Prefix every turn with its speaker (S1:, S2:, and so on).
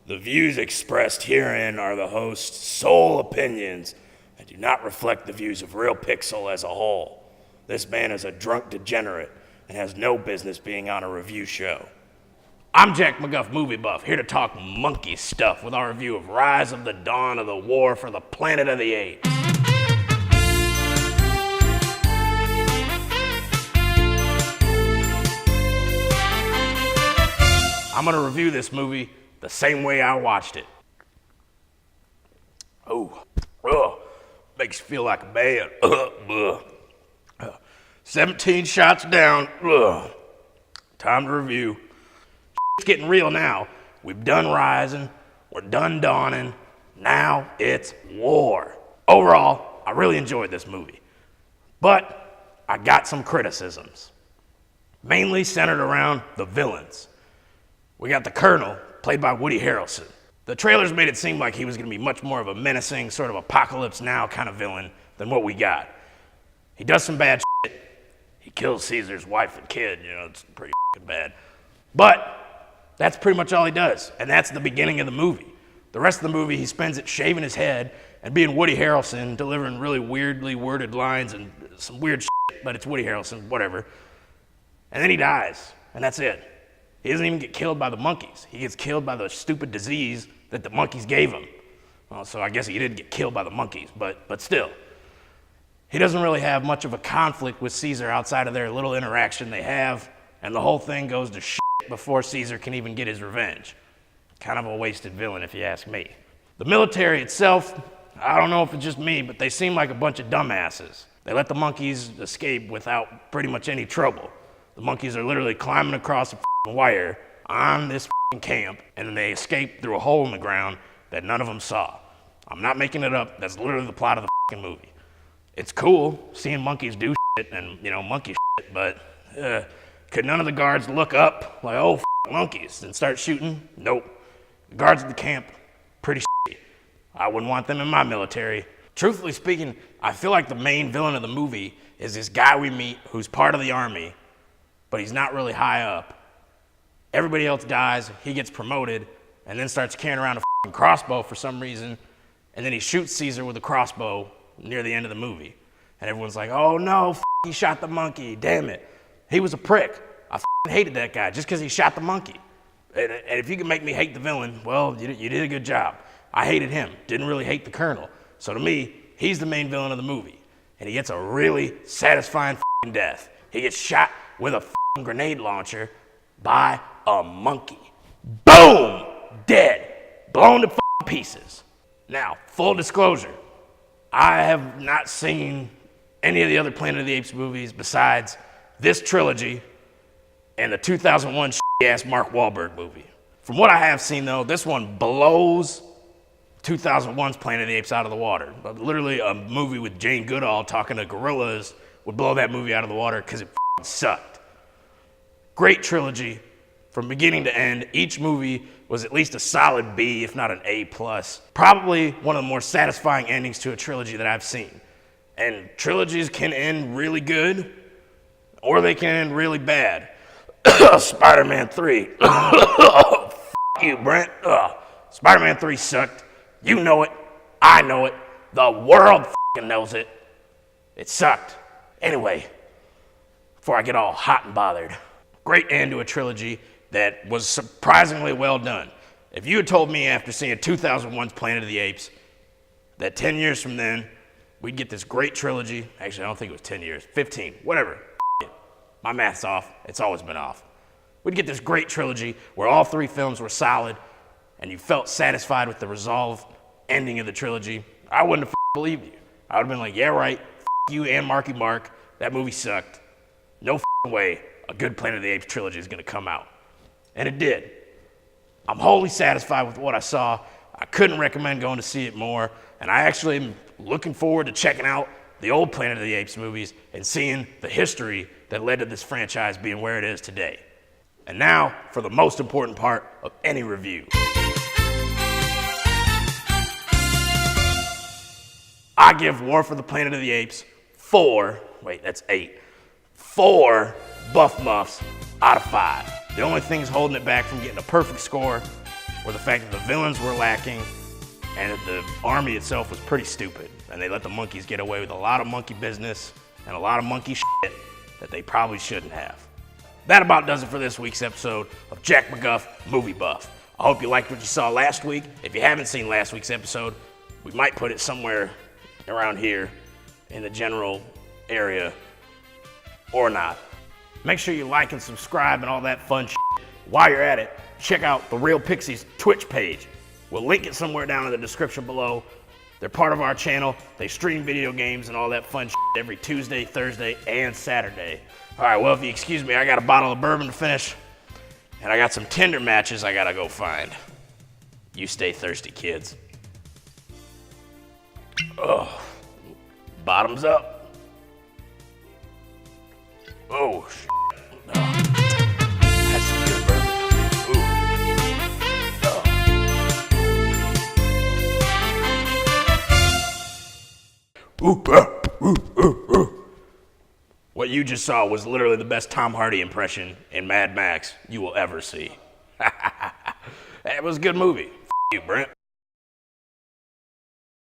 S1: The views expressed herein are the host's sole opinions and do not reflect the views of Real Pixel as a whole. This man is a drunk degenerate and has no business being on a review show. I'm MCguff Movie Buff, here to talk monkey stuff with our review of Rise of the Dawn of the War for the Planet of the Apes. I'm gonna review this movie the same way I watched it. Makes you feel like a man. 17 shots down. Time to review. It's getting real now. We've done rising, we're done dawning. Now it's war. Overall, I really enjoyed this movie, but I got some criticisms, mainly centered around the villains. We got the Colonel, played by Woody Harrelson. The trailers made it seem like he was going to be much more of a menacing, sort of apocalypse now kind of villain than what we got. He does some bad shit. He kills Caesar's wife and kid, it's pretty bad. But that's pretty much all he does, and that's the beginning of the movie. The rest of the movie, he spends it shaving his head and being Woody Harrelson, delivering really weirdly worded lines and some weird shit, but it's Woody Harrelson, whatever. And then he dies, and that's it. He doesn't even get killed by the monkeys. He gets killed by the stupid disease that the monkeys gave him. Well, so I guess he did get killed by the monkeys, but still. He doesn't really have much of a conflict with Caesar outside of their little interaction they have, and the whole thing goes to shit before Caesar can even get his revenge. Kind of a wasted villain, if you ask me. The military itself, I don't know if it's just me, but they seem like a bunch of dumbasses. They let the monkeys escape without pretty much any trouble. The monkeys are literally climbing across a wire on this camp, and then they escape through a hole in the ground that none of them saw. I'm not making it up. That's literally the plot of the movie. It's cool seeing monkeys do shit and, monkey shit, but could none of the guards look up like, oh, monkeys, and start shooting? Nope. The guards at the camp, pretty shitty. I wouldn't want them in my military. Truthfully speaking, I feel like the main villain of the movie is this guy we meet who's part of the army, but he's not really high up. Everybody else dies, he gets promoted, and then starts carrying around a crossbow for some reason, and then he shoots Caesar with a crossbow near the end of the movie. And everyone's like, oh no, he shot the monkey, damn it. He was a prick. I hated that guy just because he shot the monkey. And if you can make me hate the villain, well, you did a good job. I hated him, didn't really hate the Colonel. So to me, he's the main villain of the movie. And he gets a really satisfying death. He gets shot with a grenade launcher by a monkey. Boom! Dead. Blown to pieces. Now, full disclosure, I have not seen any of the other Planet of the Apes movies besides this trilogy and the 2001 ass Mark Wahlberg movie. From what I have seen though, this one blows 2001's Planet of the Apes out of the water. Literally a movie with Jane Goodall talking to gorillas would blow that movie out of the water because it sucked. Great trilogy. From beginning to end, each movie was at least a solid B, if not an A+. Probably one of the more satisfying endings to a trilogy that I've seen. And trilogies can end really good, or they can end really bad. Spider-Man 3. F you, Brent. Spider-Man 3 sucked. You know it. I know it. The world knows it. It sucked. Anyway, before I get all hot and bothered, great end to a trilogy that was surprisingly well done. If you had told me after seeing 2001's Planet of the Apes that 10 years from then we'd get this great trilogy, actually I don't think it was 10 years, 15, whatever, my math's off, it's always been off. We'd get this great trilogy where all three films were solid and you felt satisfied with the resolved ending of the trilogy, I wouldn't have believed you. I would have been like, yeah right, you and Marky Mark, that movie sucked. No way a good Planet of the Apes trilogy is gonna come out. And it did. I'm wholly satisfied with what I saw. I couldn't recommend going to see it more. And I actually am looking forward to checking out the old Planet of the Apes movies and seeing the history that led to this franchise being where it is today. And now for the most important part of any review. I give War for the Planet of the Apes 4 Buff Muffs out of 5. The only things holding it back from getting a perfect score were the fact that the villains were lacking and that the army itself was pretty stupid. And they let the monkeys get away with a lot of monkey business and a lot of monkey shit that they probably shouldn't have. That about does it for this week's episode of Jack McGuff Movie Buff. I hope you liked what you saw last week. If you haven't seen last week's episode, we might put it somewhere around here in the general area or not. Make sure you like and subscribe and all that fun shit. While you're at it, check out the Real Pixies Twitch page. We'll link it somewhere down in the description below. They're part of our channel. They stream video games and all that fun shit every Tuesday, Thursday, and Saturday. All right, well, if you excuse me, I got a bottle of bourbon to finish, and I got some Tinder matches I gotta go find. You stay thirsty, kids. Oh, bottoms up. Oh, shit. Oh. That's some good bourbon. What you just saw was literally the best Tom Hardy impression in Mad Max you will ever see. It was a good movie. F you, Brent.